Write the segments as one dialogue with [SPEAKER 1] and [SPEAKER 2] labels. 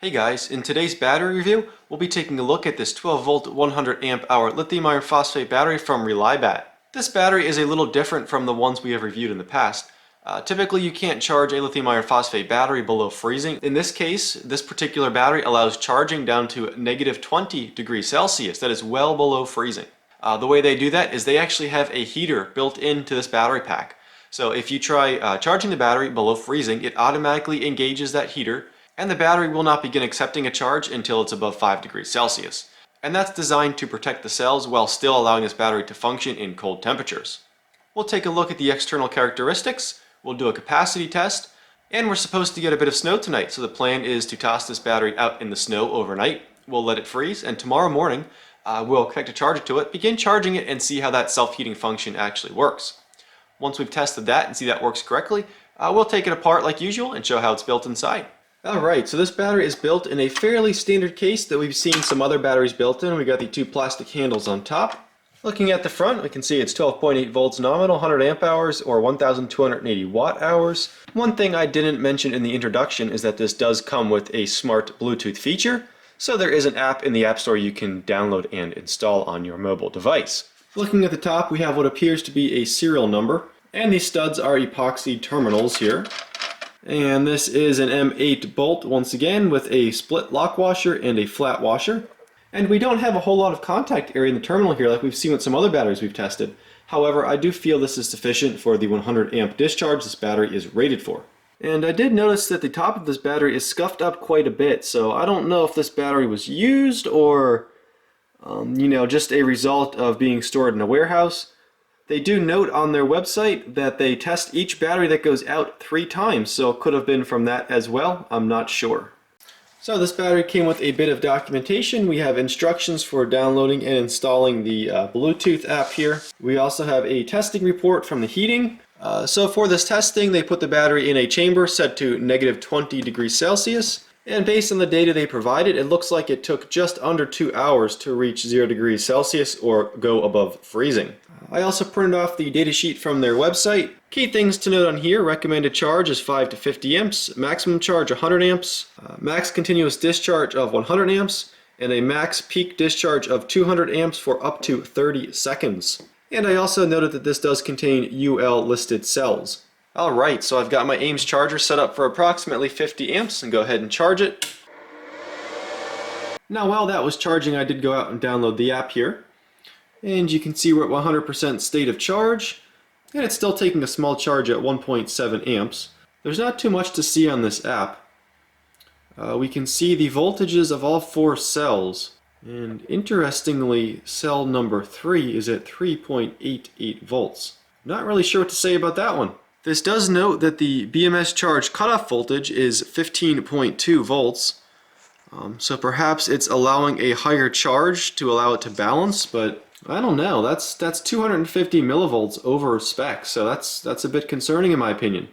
[SPEAKER 1] Hey guys, in today's battery review, we'll be taking a look at this 12 volt 100 amp hour lithium iron phosphate battery from ReliBatt. This battery is a little different from the ones we have reviewed in the past. Typically you can't charge a lithium iron phosphate battery below freezing. In this case, this particular battery allows charging down to negative 20 degrees Celsius. That is well below freezing. The way they do that is they actually have a heater built into this battery pack. So if you try charging the battery below freezing, it automatically engages that heater, and the battery will not begin accepting a charge until it's above 5 degrees Celsius. And that's designed to protect the cells while still allowing this battery to function in cold temperatures. We'll take a look at the external characteristics, we'll do a capacity test, and we're supposed to get a bit of snow tonight, so the plan is to toss this battery out in the snow overnight. We'll let it freeze, and tomorrow morning we'll connect a charger to it, begin charging it, and see how that self-heating function actually works. Once we've tested that and see that works correctly, we'll take it apart like usual and show how it's built inside. Alright, so this battery is built in a fairly standard case that we've seen some other batteries built in. We got the two plastic handles on top. Looking at the front, we can see it's 12.8 volts nominal, 100 amp hours, or 1280 watt hours. One thing I didn't mention in the introduction is that this does come with a smart Bluetooth feature, so there is an app in the App Store you can download and install on your mobile device. Looking at the top, we have what appears to be a serial number, and these studs are epoxy terminals here. And this is an M8 bolt once again with a split lock washer and a flat washer. And we don't have a whole lot of contact area in the terminal here like we've seen with some other batteries we've tested. However, I do feel this is sufficient for the 100 amp discharge this battery is rated for. And I did notice that the top of this battery is scuffed up quite a bit, so I don't know if this battery was used or just a result of being stored in a warehouse. They do note on their website that they test each battery that goes out 3 times, so it could have been from that as well. I'm not sure. So this battery came with a bit of documentation. We have instructions for downloading and installing the Bluetooth app here. We also have a testing report from the heating. So for this testing, they put the battery in a chamber set to negative 20 degrees Celsius. And based on the data they provided, it looks like it took just under 2 hours to reach 0 degrees Celsius or go above freezing. I also printed off the datasheet from their website. Key things to note on here: recommended charge is 5 to 50 amps, maximum charge 100 amps, max continuous discharge of 100 amps, and a max peak discharge of 200 amps for up to 30 seconds. And I also noted that this does contain UL listed cells. Alright, so I've got my Ames charger set up for approximately 50 amps and go ahead and charge it. Now while that was charging, I did go out and download the app here. And you can see we're at 100% state of charge, and it's still taking a small charge at 1.7 amps. There's not too much to see on this app. We can see the voltages of all 4 cells, and interestingly, cell number 3 is at 3.88 volts. Not really sure what to say about that one. This does note that the BMS charge cutoff voltage is 15.2 volts, so perhaps it's allowing a higher charge to allow it to balance, but I don't know. That's 250 millivolts over spec, so that's a bit concerning in my opinion.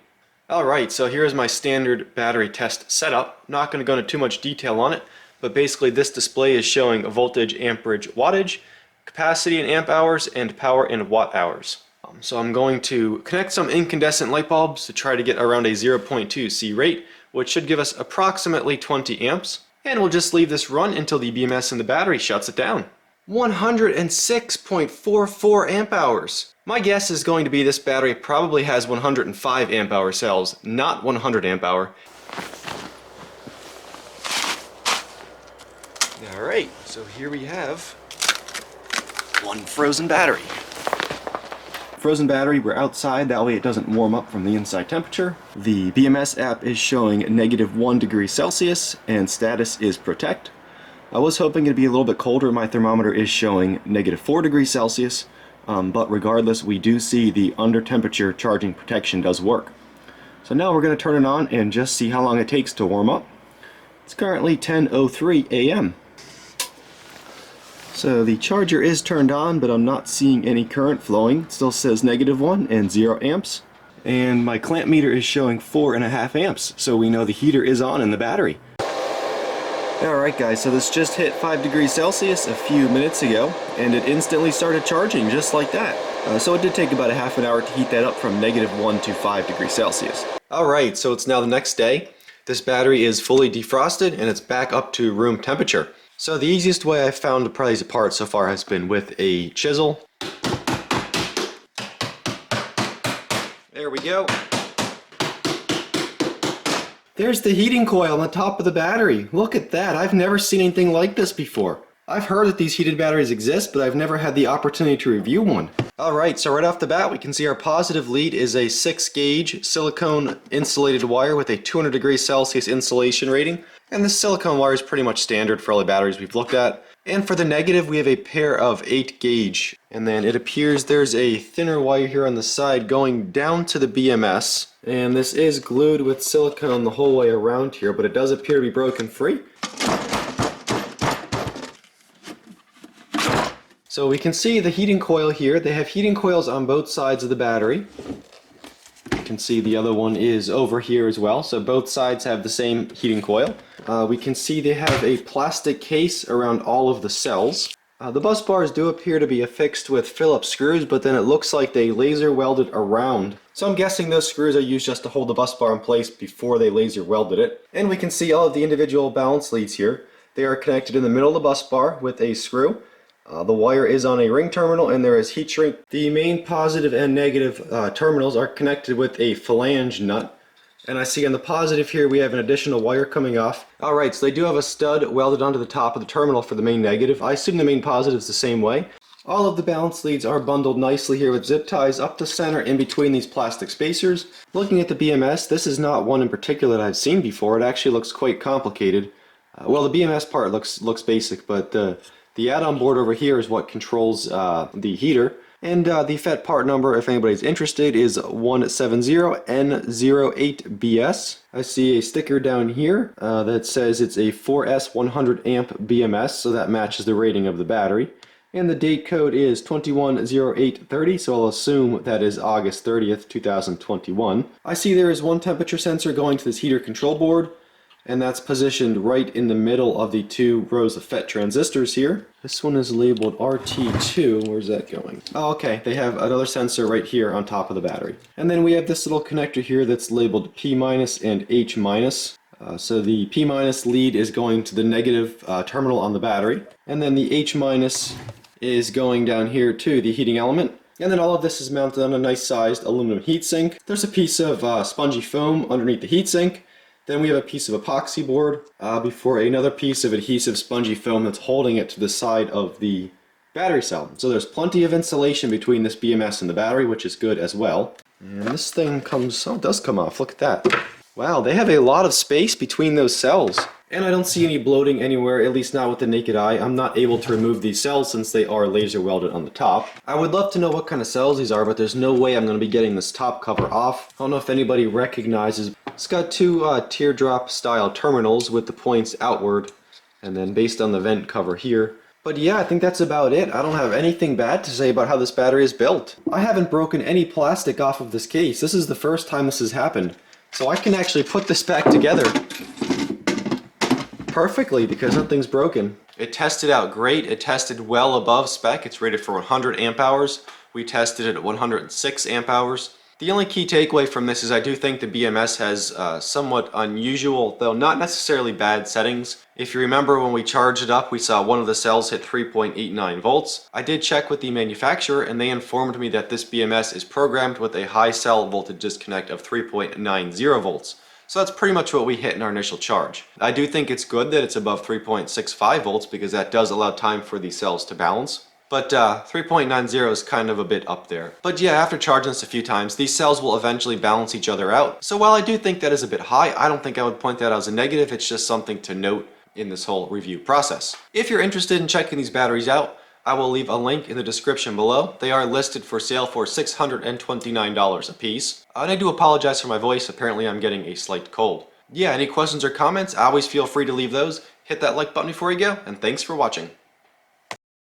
[SPEAKER 1] Alright, so here's my standard battery test setup. Not going to go into too much detail on it, but basically this display is showing voltage, amperage, wattage, capacity in amp hours, and power in watt hours. So I'm going to connect some incandescent light bulbs to try to get around a 0.2 C rate, which should give us approximately 20 amps. And we'll just leave this run until the BMS in the battery shuts it down. 106.44 amp hours. My guess is going to be this battery probably has 105 amp hour cells, not 100 amp hour. Alright, so here we have one frozen battery. Frozen battery, we're outside, that way it doesn't warm up from the inside temperature. The BMS app is showing negative 1 degree Celsius and status is protect. I was hoping it'd be a little bit colder. My thermometer is showing negative 4 degrees Celsius, but regardless, we do see the under temperature charging protection does work. So now we're going to turn it on and just see how long it takes to warm up. It's currently 10:03 a.m. So the charger is turned on, but I'm not seeing any current flowing. It still says -1 and 0 amps. And my clamp meter is showing 4.5 amps, so we know the heater is on in the battery. Alright guys, so this just hit 5 degrees Celsius a few minutes ago, and it instantly started charging just like that. So it did take about a half an hour to heat that up from -1 to 5 degrees Celsius. Alright, so it's now the next day. This battery is fully defrosted and it's back up to room temperature. So the easiest way I've found to pry these apart so far has been with a chisel. There we go. There's the heating coil on the top of the battery. Look at that. I've never seen anything like this before. I've heard that these heated batteries exist, but I've never had the opportunity to review one. Alright, so right off the bat we can see our positive lead is a 6 gauge silicone insulated wire with a 200 degrees Celsius insulation rating. And this silicone wire is pretty much standard for all the batteries we've looked at. And for the negative we have a pair of 8 gauge. And then it appears there's a thinner wire here on the side going down to the BMS. And this is glued with silicone the whole way around here, but it does appear to be broken free. So we can see the heating coil here. They have heating coils on both sides of the battery. You can see the other one is over here as well, so both sides have the same heating coil. We can see they have a plastic case around all of the cells. The bus bars do appear to be affixed with Phillips screws, but then it looks like they laser welded around. So I'm guessing those screws are used just to hold the bus bar in place before they laser welded it. And we can see all of the individual balance leads here. They are connected in the middle of the bus bar with a screw. The wire is on a ring terminal and there is heat shrink. The main positive and negative terminals are connected with a flange nut. And I see on the positive here we have an additional wire coming off. Alright, so they do have a stud welded onto the top of the terminal for the main negative. I assume the main positive is the same way. All of the balance leads are bundled nicely here with zip ties up the center in between these plastic spacers. Looking at the BMS, this is not one in particular that I've seen before. It actually looks quite complicated. Well, the BMS part looks basic, but the add-on board over here is what controls the heater. And the FET part number, if anybody's interested, is 170N08BS. I see a sticker down here that says it's a 4S 100 amp BMS, so that matches the rating of the battery. And the date code is 210830, so I'll assume that is August 30th, 2021. I see there is one temperature sensor going to this heater control board, and that's positioned right in the middle of the 2 rows of FET transistors here. This one is labeled RT2. Where's that going? Oh, okay. They have another sensor right here on top of the battery. And then we have this little connector here that's labeled P- and H-. So the P- lead is going to the negative terminal on the battery. And then the H- is going down here to the heating element. And then all of this is mounted on a nice sized aluminum heatsink. There's a piece of spongy foam underneath the heatsink. Then we have a piece of epoxy board before another piece of adhesive spongy foam that's holding it to the side of the battery cell. So there's plenty of insulation between this BMS and the battery, which is good as well. And this thing does come off. Look at that. Wow, they have a lot of space between those cells. And I don't see any bloating anywhere, at least not with the naked eye. I'm not able to remove these cells since they are laser welded on the top. I would love to know what kind of cells these are, but there's no way I'm going to be getting this top cover off. I don't know if anybody recognizes. It's got 2 teardrop style terminals with the points outward, and then based on the vent cover here. But yeah, I think that's about it. I don't have anything bad to say about how this battery is built. I haven't broken any plastic off of this case. This is the first time this has happened. So I can actually put this back together perfectly because nothing's broken. It tested out great. It tested well above spec. It's rated for 100 amp hours. We tested it at 106 amp hours. The only key takeaway from this is I do think the BMS has somewhat unusual, though not necessarily bad settings. If you remember when we charged it up, we saw one of the cells hit 3.89 volts. I did check with the manufacturer and they informed me that this BMS is programmed with a high cell voltage disconnect of 3.90 volts. So that's pretty much what we hit in our initial charge. I do think it's good that it's above 3.65 volts because that does allow time for the cells to balance. But 3.90 is kind of a bit up there. But yeah, after charging this a few times, these cells will eventually balance each other out. So while I do think that is a bit high, I don't think I would point that out as a negative. It's just something to note in this whole review process. If you're interested in checking these batteries out, I will leave a link in the description below. They are listed for sale for $629 a piece. And I do apologize for my voice. Apparently I'm getting a slight cold. Yeah, any questions or comments, always feel free to leave those. Hit that like button before you go, and thanks for watching.